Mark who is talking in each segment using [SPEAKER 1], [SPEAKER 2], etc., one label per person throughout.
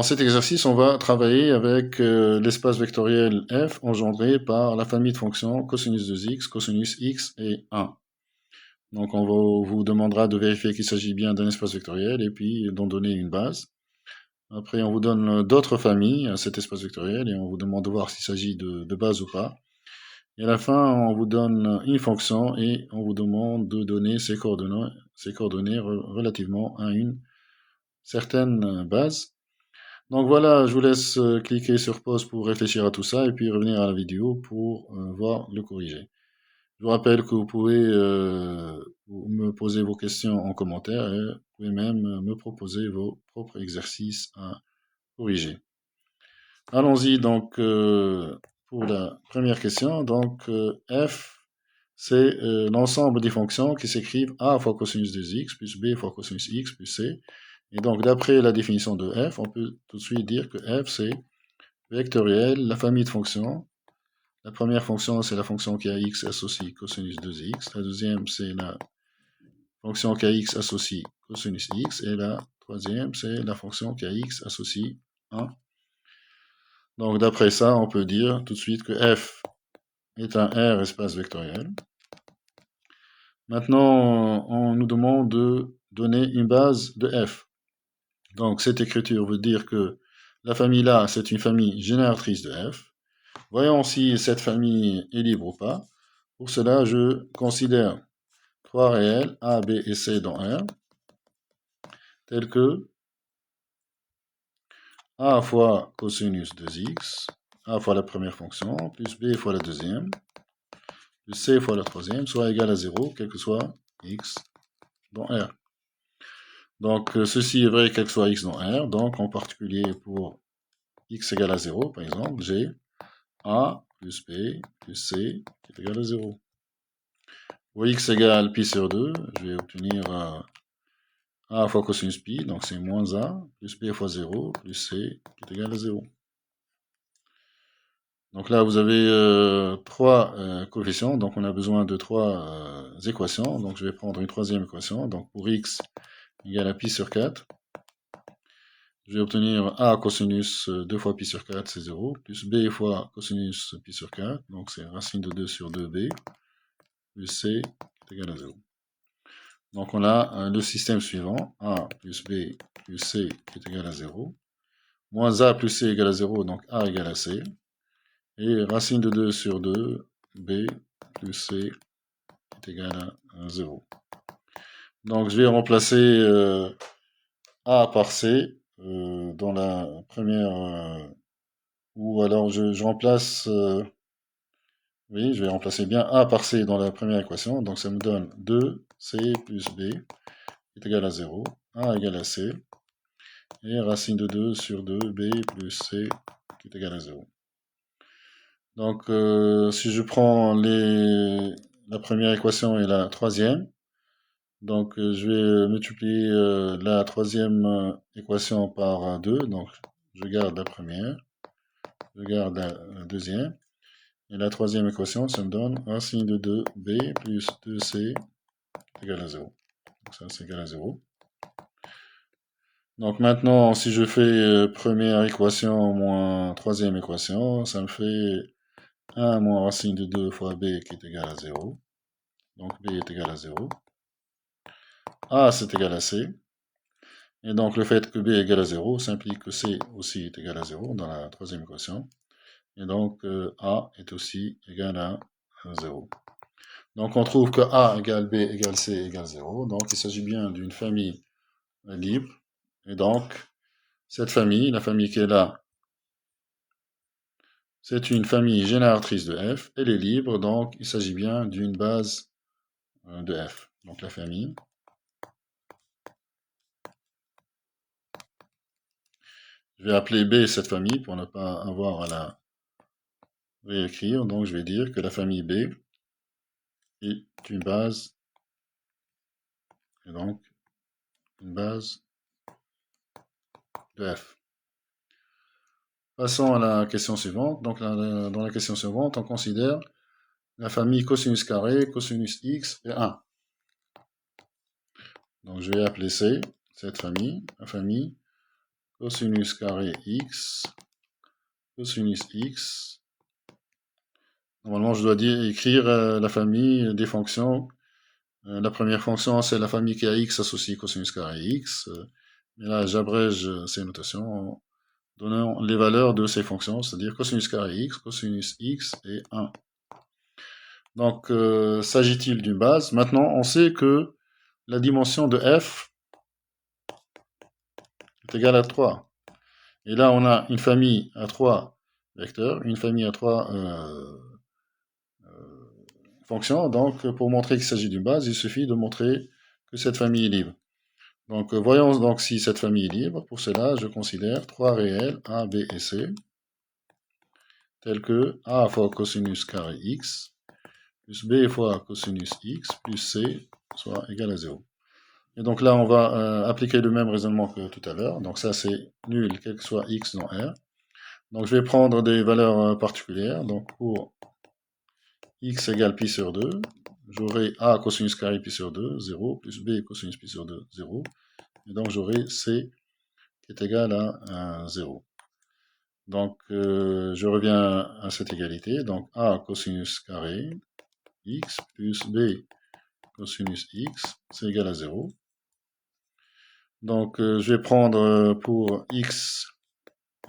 [SPEAKER 1] Dans cet exercice, on va travailler avec l'espace vectoriel f engendré par la famille de fonctions cosinus de x, cosinus x et 1. Donc on vous demandera de vérifier qu'il s'agit bien d'un espace vectoriel et puis d'en donner une base. Après, on vous donne d'autres familles à cet espace vectoriel et on vous demande de voir s'il s'agit de base ou pas. Et à la fin, on vous donne une fonction et on vous demande de donner ses coordonnées relativement à une certaine base. Donc voilà, je vous laisse cliquer sur pause pour réfléchir à tout ça et puis revenir à la vidéo pour voir le corriger. Je vous rappelle que vous pouvez me poser vos questions en commentaire et vous pouvez même me proposer vos propres exercices à corriger. Allons-y donc pour la première question. Donc f, c'est l'ensemble des fonctions qui s'écrivent a fois cosinus de x plus b fois cosinus x plus c. Et donc d'après la définition de f, on peut tout de suite dire que f c'est vectoriel, la famille de fonctions. La première fonction c'est la fonction qui a x associe cosinus de x. La deuxième c'est la fonction qui a x associe cosinus x. Et la troisième c'est la fonction qui a x associe 1. Donc d'après ça, on peut dire tout de suite que f est un R espace vectoriel. Maintenant, on nous demande de donner une base de f. Donc cette écriture veut dire que la famille là, c'est une famille génératrice de f. Voyons si cette famille est libre ou pas. Pour cela, je considère trois réels, a, b et c dans R, tels que a fois cosinus de x, a fois la première fonction, plus b fois la deuxième, plus c fois la troisième, soit égal à 0, quel que soit x dans R. Donc, ceci est vrai quel que soit x dans R. Donc, en particulier pour x égale à 0, par exemple, j'ai a plus b plus c qui est égal à 0. Pour x égale pi sur 2, je vais obtenir a fois cosinus pi, donc c'est moins a, plus b fois 0, plus c qui est égal à 0. Donc là, vous avez trois coefficients, donc on a besoin de trois équations. Donc je vais prendre une troisième équation. Donc pour x égale à pi sur 4, je vais obtenir a cosinus 2 fois pi sur 4, c'est 0, plus b fois cosinus pi sur 4, donc c'est racine de 2 sur 2b, plus c est égal à 0. Donc on a le système suivant, a plus b plus c est égal à 0, moins a plus c égale à 0, donc a égale à c, et racine de 2 sur 2, b plus c est égal à 0. Donc je vais remplacer a par c dans la première, ou alors je remplace, oui, je vais remplacer bien a par c dans la première équation, donc ça me donne 2c plus b est égal à 0, a égale à c, et racine de 2 sur 2b plus c qui est égal à 0. Donc, si je prends la première équation et la troisième, donc je vais multiplier la troisième équation par 2, donc je garde la première, je garde la deuxième, et la troisième équation, ça me donne racine de 2b plus 2c égale à 0. Donc ça, c'est égal à 0. Donc maintenant, si je fais première équation moins troisième équation, ça me fait 1 moins racine de 2 fois b qui est égal à 0. Donc b est égal à 0. A, c'est égal à c. Et donc le fait que b est égal à 0, ça implique que c aussi est égal à 0 dans la troisième équation. Et donc a est aussi égal à 0. Donc on trouve que a égale b égale c égale 0. Donc il s'agit bien d'une famille libre. Et donc cette famille, la famille qui est là, c'est une famille génératrice de f. Elle est libre, donc il s'agit bien d'une base de f. Donc la famille. Je vais appeler B cette famille pour ne pas avoir à la réécrire. Donc je vais dire que la famille B est une base, et donc une base de f. Passons à la question suivante. Donc dans la question suivante, on considère la famille cosinus carré, cosinus x et 1. Donc je vais appeler C cette famille, la famille cosinus carré x, cosinus x. Normalement, je dois écrire la famille des fonctions. La première fonction, c'est la famille qui a x associé cosinus carré x. Mais là, j'abrège ces notations en donnant les valeurs de ces fonctions, c'est-à-dire cosinus carré x, cosinus x et 1. Donc, s'agit-il d'une base? Maintenant, on sait que la dimension de f est égale à 3. Et là, on a une famille à 3 vecteurs, une famille à 3 fonctions. Donc, pour montrer qu'il s'agit d'une base, il suffit de montrer que cette famille est libre. Donc, voyons donc si cette famille est libre. Pour cela, je considère 3 réels A, B et C, tels que A fois cosinus carré x, plus B fois cosinus x, plus C, soit égal à 0. Et donc là, on va appliquer le même raisonnement que tout à l'heure. Donc ça, c'est nul, quel que soit x dans R. Donc je vais prendre des valeurs particulières. Donc pour x égale pi sur 2, j'aurai A cosinus carré pi sur 2, 0, plus B cosinus pi sur 2, 0. Et donc j'aurai C qui est égal à 0. Donc je reviens à cette égalité. Donc A cosinus carré x plus B cosinus x, c'est égal à 0. Donc je vais prendre pour x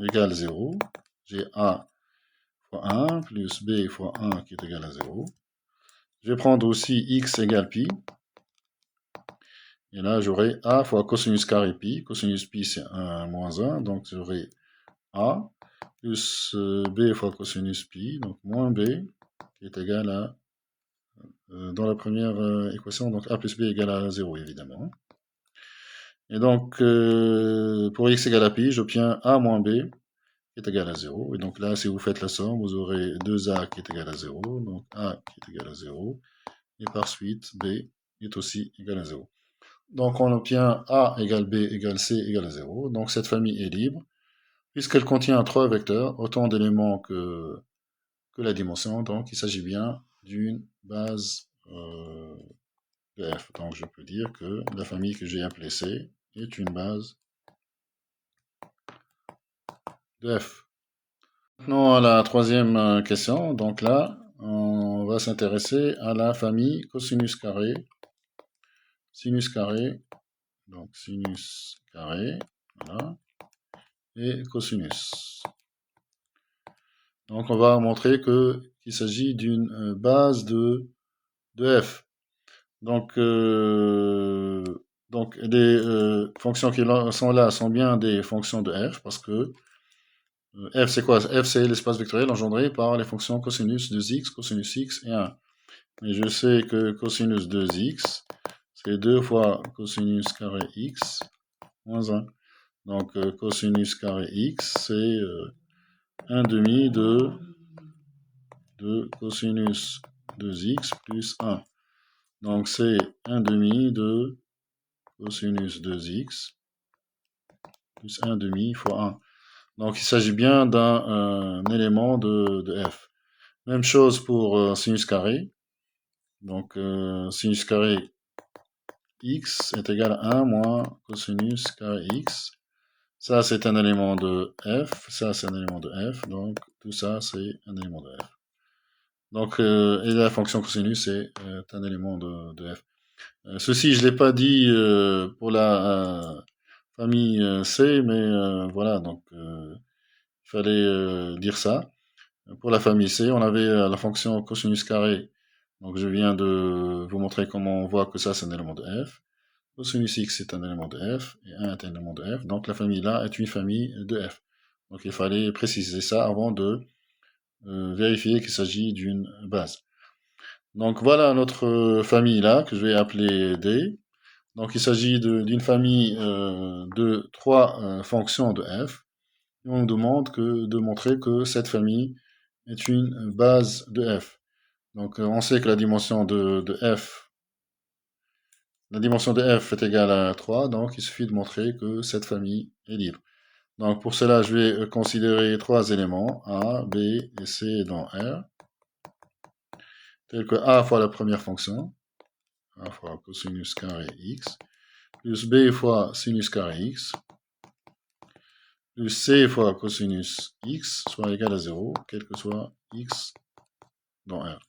[SPEAKER 1] égale 0, j'ai A fois 1 plus B fois 1 qui est égal à 0. Je vais prendre aussi x égale pi. Et là, j'aurai A fois cosinus carré pi. Cosinus pi, c'est 1 moins 1. Donc, j'aurai A plus B fois cosinus pi. Donc, moins B qui est égal à, dans la première équation, donc A plus B égale à 0, évidemment. Et donc, pour x égale à pi, j'obtiens A moins B qui est égal à 0. Et donc là, si vous faites la somme, vous aurez 2A qui est égal à 0. Donc, A qui est égal à 0. Et par suite, B est aussi égal à 0. Donc on obtient A égale B égale C égale à 0. Donc cette famille est libre, puisqu'elle contient 3 vecteurs, autant d'éléments que la dimension. Donc il s'agit bien d'une base de F. Donc je peux dire que la famille que j'ai appelée C est une base de F. Maintenant à la troisième question. Donc là, on va s'intéresser à la famille cosinus carré, sinus carré, donc sinus carré, voilà, et cosinus. Donc on va montrer qu'il s'agit d'une base de f. Donc les fonctions qui sont là sont bien des fonctions de f, parce que f c'est quoi? F c'est l'espace vectoriel engendré par les fonctions cosinus 2x, cosinus x et 1. Et je sais que cosinus 2x, c'est 2 fois cosinus carré x moins 1. Donc cosinus carré x, c'est 1 demi de cosinus 2x plus 1. Donc c'est 1 demi de cosinus 2x plus 1 demi fois 1. Donc il s'agit bien d'un élément de f. Même chose pour sinus carré. Donc sinus carré x est égal à 1 moins cosinus carré x. Ça c'est un élément de f, ça c'est un élément de f, donc tout ça c'est un élément de f. Donc, et la fonction cosinus est un élément de f. Ceci, je ne l'ai pas dit pour la famille C, mais voilà, donc il fallait dire ça. Pour la famille C, on avait la fonction cosinus carré. Donc, je viens de vous montrer comment on voit que ça, c'est un élément de f. Cosinus x est un élément de f, et 1 est un élément de f. Donc, la famille là est une famille de f. Donc, il fallait préciser ça avant de vérifier qu'il s'agit d'une base. Donc voilà notre famille là, que je vais appeler D. Donc il s'agit d'une famille de 3 fonctions de f. Et on nous demande de montrer que cette famille est une base de f. Donc on sait que la dimension de f est égale à 3, donc il suffit de montrer que cette famille est libre. Donc pour cela, je vais considérer 3 éléments, A, B et C dans R, tels que A fois la première fonction, A fois cosinus carré x, plus B fois sinus carré x, plus c fois cosinus x soit égal à 0, quel que soit x dans R.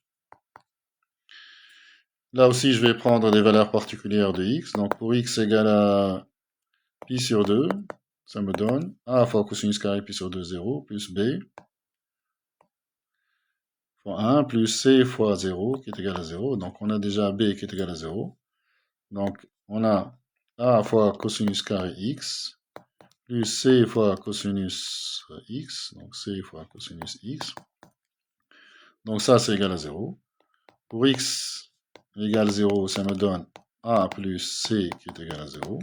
[SPEAKER 1] Là aussi, je vais prendre des valeurs particulières de x. Donc, pour x égale à pi sur 2, ça me donne a fois cosinus carré pi sur 2, 0, plus b fois 1, plus c fois 0, qui est égal à 0. Donc, on a déjà b qui est égal à 0. Donc, on a a fois cosinus carré x, plus c fois cosinus x, donc c fois cosinus x. Donc, ça, c'est égal à 0. Pour x égale 0, ça me donne a plus c qui est égal à 0.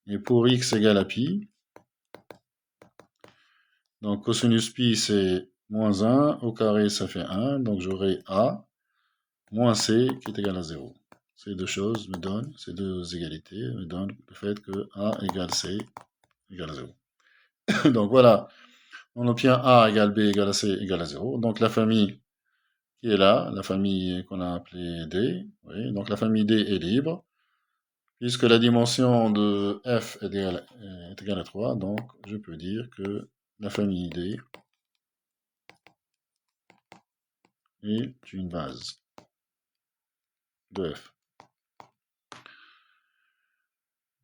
[SPEAKER 1] Et pour x égale à pi, donc cosinus pi c'est moins 1, au carré ça fait 1, donc j'aurai a moins c qui est égal à 0. Ces deux choses me donnent, ces deux égalités me donnent le fait que a égale c égale à 0. Donc voilà, on obtient a égale b égale à c égale à 0. Donc la famille qui est là, la famille qu'on a appelée D, oui, donc la famille D est libre, puisque la dimension de f est égale à 3, donc je peux dire que la famille D est une base de f.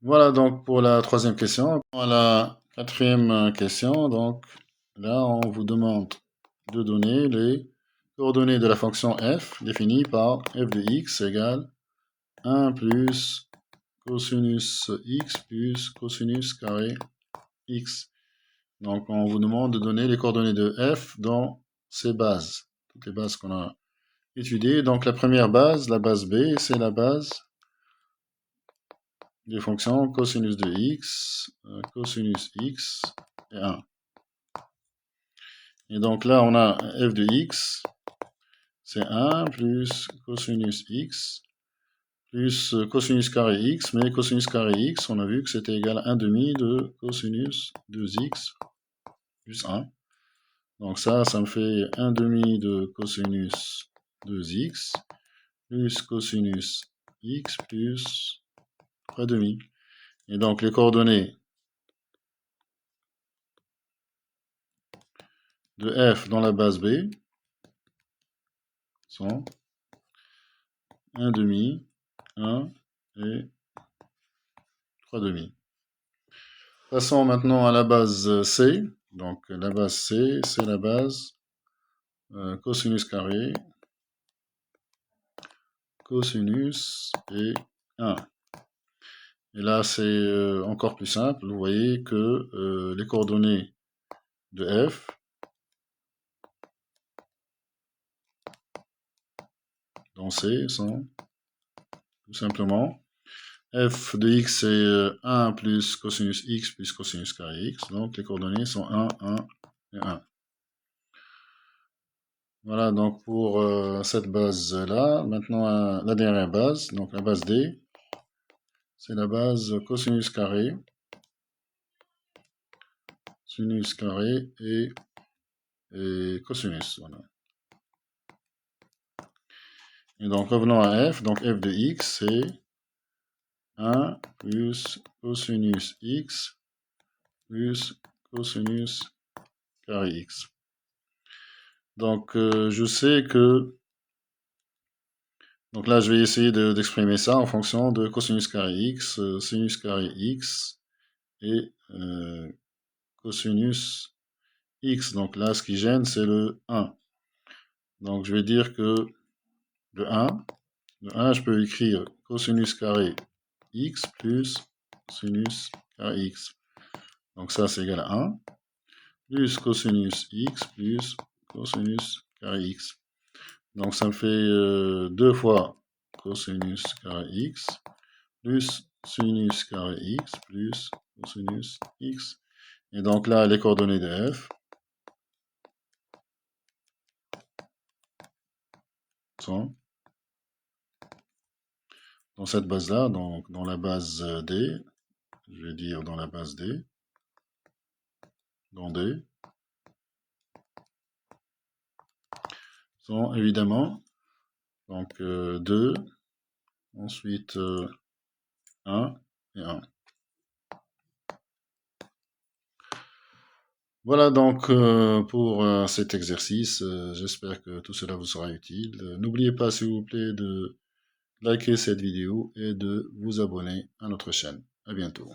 [SPEAKER 1] Voilà donc pour la troisième question. Pour la quatrième question, donc là on vous demande de donner les coordonnées de la fonction f définie par f de x égale 1 plus cosinus x plus cosinus carré x. Donc on vous demande de donner les coordonnées de f dans ces bases, toutes les bases qu'on a étudiées. Donc la première base, la base b, c'est la base des fonctions cosinus de x, cosinus x et 1. Et donc là, on a f de x, c'est 1 plus cosinus x, plus cosinus carré x, mais cosinus carré x, on a vu que c'était égal à 1 demi de cosinus 2x plus 1. Donc ça me fait 1 demi de cosinus 2x, plus cosinus x, plus 3 demi. Et donc les coordonnées de f dans la base b sont 1 demi, 1 et 3 demi. Passons maintenant à la base C. Donc la base C, c'est la base cosinus carré, cosinus et 1. Et là, c'est encore plus simple. Vous voyez que les coordonnées de f dans C sont tout simplement f de x c'est 1 plus cosinus x plus cosinus carré x. Donc les coordonnées sont 1, 1 et 1. Voilà donc pour cette base-là. Maintenant la dernière base, donc la base D, c'est la base cosinus carré, sinus carré et cosinus. Voilà. Et donc revenons à f, donc f de x c'est 1 plus cosinus x plus cosinus carré x. Donc je sais que, donc là je vais essayer d'exprimer ça en fonction de cosinus carré x, sinus carré x et cosinus x. Donc là ce qui gêne c'est le 1. Donc je vais dire que le 1 je peux écrire cosinus carré x plus sinus carré x. Donc ça c'est égal à 1 plus cosinus x plus cosinus carré x. Donc ça me fait 2 fois cosinus carré x plus sinus carré x plus cosinus x. Et donc là, les coordonnées de f sont dans cette base-là, donc dans la base D, je vais dire dans la base D, dans D, sont évidemment donc 2, ensuite 1 et 1. Voilà donc pour cet exercice. J'espère que tout cela vous sera utile. N'oubliez pas, s'il vous plaît, de liker cette vidéo et de vous abonner à notre chaîne. À bientôt.